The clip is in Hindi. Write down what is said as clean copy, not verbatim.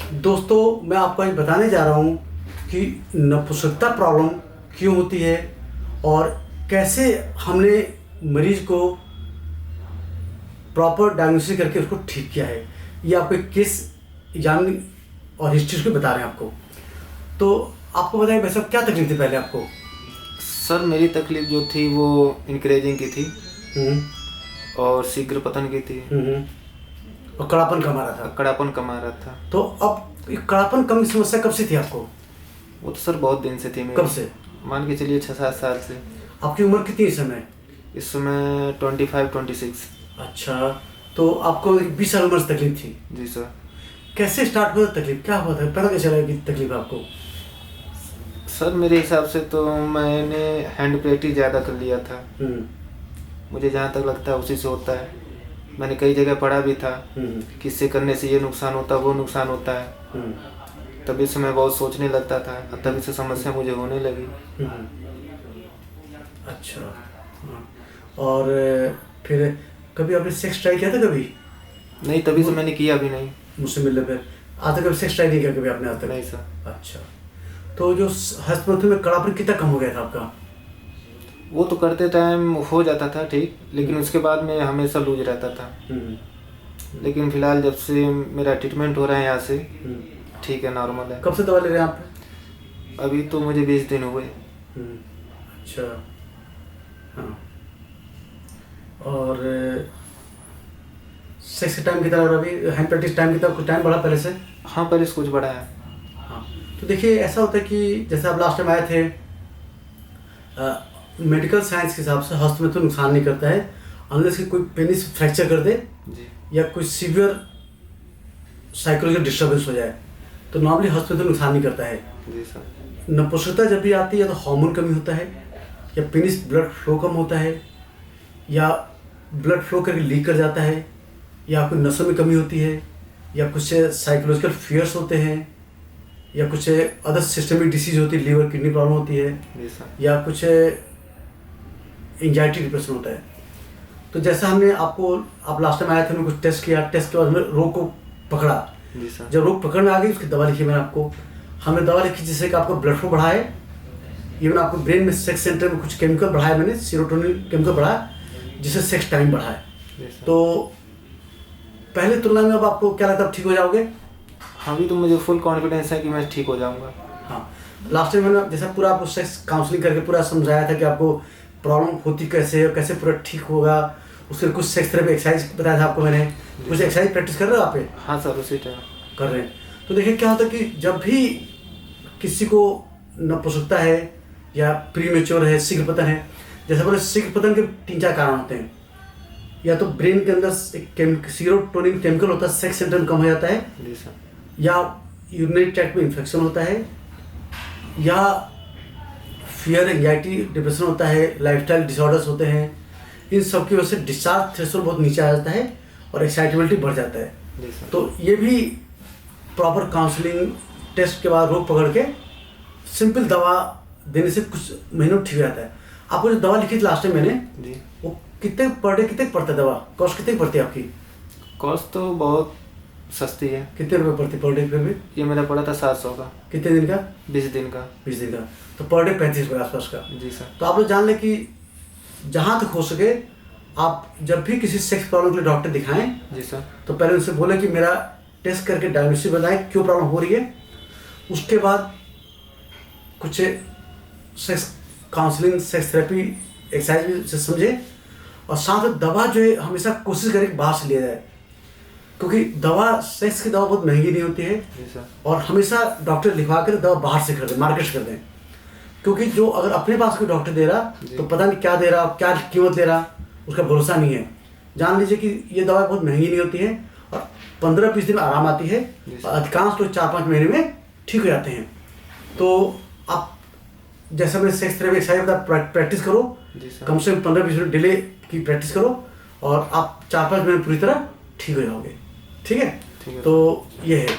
दोस्तों, मैं आपको आज बताने जा रहा हूँ कि नपुंसकता प्रॉब्लम क्यों होती है और कैसे हमने मरीज को प्रॉपर डायग्नोसिस करके उसको ठीक किया है। ये आपको एक केस एग्जाम और हिस्ट्री को बता रहे हैं आपको। तो आपको बताएं वैसे क्या तकलीफ थी पहले आपको? सर मेरी तकलीफ जो थी वो इंक्रेजिंग की थी हम्म, और शीघ्र पतन की थी और कड़ापन कम आ रहा था। कड़ापन कम आ रहा था। तो अब ये कड़ापन कम की समस्या कब से थी आपको? वो तो सर बहुत दिन से थी मेरी। कब से? मान के चलिए 6-7 साल से। आपकी उम्र कितनी इस समय? इस समय 25-26। अच्छा, तो आपको 20 साल उम्र से तकलीफ थी? जी सर। कैसे स्टार्ट हुआ तकलीफ? क्या हुआ था? पता कैसे चला कि तकलीफ है आपको? सर मेरे हिसाब से तो मैंने हैंड प्रैक्टिस ज़्यादा कर लिया था। मुझे जहाँ तक लगता है उसी से होता है। मैंने कई जगह पढ़ा भी था कि इससे करने से ये नुकसान होता है, वो नुकसान होता है। तभी से मैं बहुत सोचने लगता था, अब तभी से समस्या मुझे होने लगी। अच्छा, हाँ। और फिर कभी आपने सेक्स ट्राई किया था कभी? नहीं, तभी से मैंने किया भी नहीं। मुझसे मिलने पर आज तक कभी सेक्स ट्राई नहीं किया कभी आपने आज तक? नहीं सर। अच्छा, तो जो हस्तमैथुन में कड़ापन कितना कम हो गया था आपका? वो तो करते टाइम हो जाता था ठीक, लेकिन उसके बाद में हमेशा लूज रहता था। लेकिन फिलहाल जब से मेरा ट्रीटमेंट हो रहा है यहाँ से, ठीक है, नॉर्मल है। कब से दवा ले रहे हैं आप? अभी तो मुझे 20 दिन हुए। अच्छा, हाँ। और सेक्स टाइम कितना हो रहा है अभी? हैंड प्रैक्टिस टाइम कितना, कुछ टाइम बढ़ा पहले से? हाँ, पहले से कुछ बड़ा है। हाँ, तो देखिए ऐसा होता है कि जैसे आप लास्ट टाइम आए थे, मेडिकल साइंस के हिसाब से हस्तमैथुन नुकसान नहीं करता है अनलेस कि कोई पेनिस फ्रैक्चर कर दे जी। या कोई सीवियर साइकोलॉजिकल डिस्टर्बेंस हो जाए, तो नॉर्मली हस्तमैथुन नुकसान नहीं करता है। जी सर। नपुंसकता जब भी आती है तो हार्मोन कमी होता है, या पेनिस ब्लड फ्लो कम होता है, या ब्लड फ्लो करके लीक कर जाता है, या कोई नसों में कमी होती है, या कुछ साइकोलॉजिकल फियर्स होते हैं, या कुछ अदर सिस्टमिक डिसीज होती है, लीवर किडनी प्रॉब्लम होती है, जी सर। या कुछ एंजाइटी डिप्रेशन होता है। तो जैसा हमने आपको, आप लास्ट टाइम आए थे, हमने कुछ टेस्ट किया, टेस्ट के बाद हमने रोग को पकड़ा। जी सर। जब रोग पकड़ में आ गई उसकी दवा लिखी मैंने आपको। हमने दवा लिखी जिससे कि आपका ब्लड फ्लो बढ़ा है, इवन आपको ब्रेन में सेक्स सेंटर में कुछ केमिकल बढ़ाया मैंने, सीरोटोनिन केमिकल बढ़ाया जिससे सेक्स टाइम बढ़ा है। तो पहले तुलना में अब आपको क्या लगता है, ठीक हो जाओगे? हाँ, अभी तो मुझे फुल कॉन्फिडेंस है कि मैं ठीक हो जाऊंगा। हाँ, लास्ट टाइम मैंने जैसा पूरा आपको सेक्स काउंसलिंग करके पूरा समझाया था कि आपको प्रॉब्लम होती कैसे है और कैसे पूरा ठीक होगा। उसके कुछ सेक्स थेरेपी एक्सरसाइज बताया था आपको मैंने। कुछ एक्सरसाइज प्रैक्टिस कर रहे हो आप? हाँ सर, उसी टाइम कर रहे हैं। तो देखिए क्या होता है कि जब भी किसी को नपुंसकता है या प्रीमेच्योर है, शीघ्र पतन है, जैसे बोले शीघ्र पतन के 3-4 कारण होते हैं। या तो ब्रेन के अंदर सीरोटोनिन केमिकल होता है, सेक्स सेंटर में कम हो जाता है, जी सर। या यूरिनरी ट्रैक्ट में इन्फेक्शन होता है, या फियर एंजाइटी डिप्रेशन होता है, लाइफस्टाइल डिसऑर्डर्स होते हैं। इन सब की वजह से डिस्चार्ज थ्रेशोल्ड बहुत नीचे आ जाता है और एक्साइटेबिलिटी बढ़ जाता है। जी सर। तो ये भी प्रॉपर काउंसलिंग टेस्ट के बाद रोग पकड़ के सिंपल दवा देने से कुछ महीनों ठीक हो जाता है। आपको जो दवा लिखी थी लास्ट टाइम मैंने, जी, वो कितने पर डे कितने पड़ता है दवा? कॉस्ट कितने पड़ती है आपकी? कॉस्ट तो बहुत सस्ती है। कितने रुपए पड़ती पर डे? फिर भी ये मेरा पड़ा था 700 का। कितने दिन का? 20 दिन का। 20 दिन का, तो पर डे 35 रुपये आसपास का। जी सर। तो आप लोग जान लें कि जहाँ तक हो सके आप जब भी किसी सेक्स प्रॉब्लम के लिए डॉक्टर दिखाएं, जी सर। तो पहले उनसे बोले कि मेरा टेस्ट करके डायग्नोसिस बताएं क्यों प्रॉब्लम हो रही है। उसके बाद कुछ sex counselling, sex therapy exercise से समझे, और साथ में दवा जो है हमेशा कोशिश करें कि बाहर से लिया जाए, क्योंकि दवा, सेक्स की दवा बहुत महंगी नहीं होती है। जी सर। और हमेशा डॉक्टर लिखवा कर दवा बाहर से खरीदें, मार्केट से खरीदें, क्योंकि जो अगर अपने पास कोई डॉक्टर दे रहा तो पता नहीं क्या दे रहा, क्या कीमत दे रहा, उसका भरोसा नहीं है। जान लीजिए कि ये दवा बहुत महंगी नहीं होती है और 15-20 दिन में आराम आती है, और अधिकांश लोग 4-5 महीने में ठीक हो जाते हैं। तो आप जैसे मैंने सेक्स थेरेपी एक्सरसाइज प्रैक्टिस करो, कम से कम 15-20 मिनट डिले की प्रैक्टिस करो, और आप 4-5 महीने पूरी तरह ठीक हो जाओगे। ठीक है? ठीक है। तो ये है।